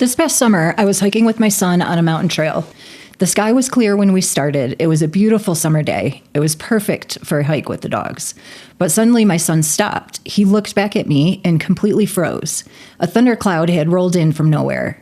This past summer, I was hiking with my son on a mountain trail. The sky was clear when we started. It was a beautiful summer day. It was perfect for a hike with the dogs. But suddenly my son stopped. He looked back at me and completely froze. A thundercloud had rolled in from nowhere.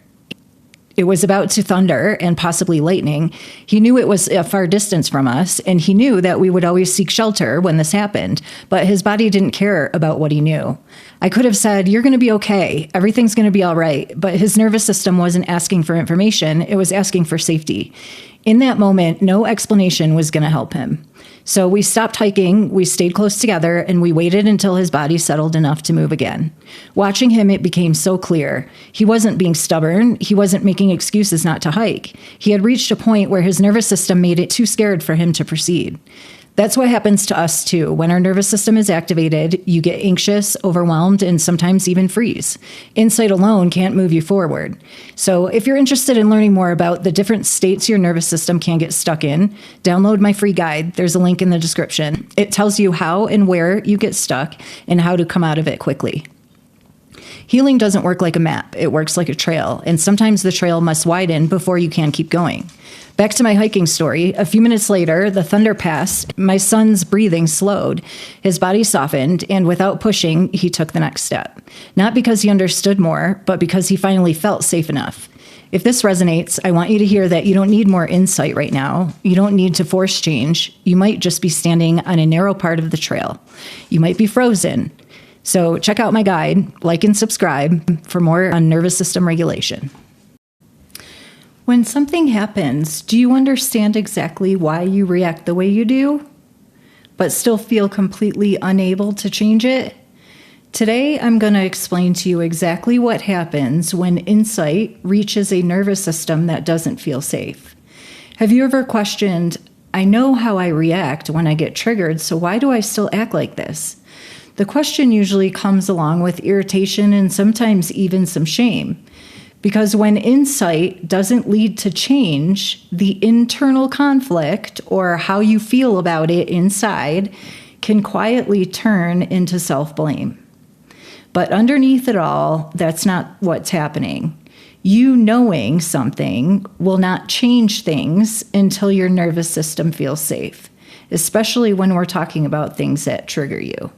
It was about to thunder and possibly lightning. He knew it was a far distance from us, and he knew that we would always seek shelter when this happened, but his body didn't care about what he knew. I could have said, "You're going to be okay. Everything's going to be all right." But his nervous system wasn't asking for information. It was asking for safety. In that moment, no explanation was going to help him. So we stopped hiking, we stayed close together, and we waited until his body settled enough to move again. Watching him, it became so clear. He wasn't being stubborn. He wasn't making excuses not to hike. He had reached a point where his nervous system made it too scared for him to proceed. That's what happens to us too. When our nervous system is activated, you get anxious, overwhelmed, and sometimes even freeze. Insight alone can't move you forward. So if you're interested in learning more about the different states your nervous system can get stuck in, download my free guide. There's a link in the description. It tells you how and where you get stuck and how to come out of it quickly. Healing doesn't work like a map. It works like a trail, and sometimes the trail must widen before you can keep going. Back to my hiking story. A few minutes later, the thunder passed. My son's breathing slowed. His body softened, and without pushing, he took the next step. Not because he understood more, but because he finally felt safe enough. If this resonates, I want you to hear that you don't need more insight right now. You don't need to force change. You might just be standing on a narrow part of the trail. You might be frozen. So check out my guide, like and subscribe for more on nervous system regulation. When something happens, do you understand exactly why you react the way you do, but still feel completely unable to change it? Today, I'm going to explain to you exactly what happens when insight reaches a nervous system that doesn't feel safe. Have you ever questioned, I know how I react when I get triggered, so why do I still act like this? The question usually comes along with irritation and sometimes even some shame. Because when insight doesn't lead to change, the internal conflict, or how you feel about it inside, can quietly turn into self-blame. But underneath it all, that's not what's happening. You knowing something will not change things until your nervous system feels safe, especially when we're talking about things that trigger you.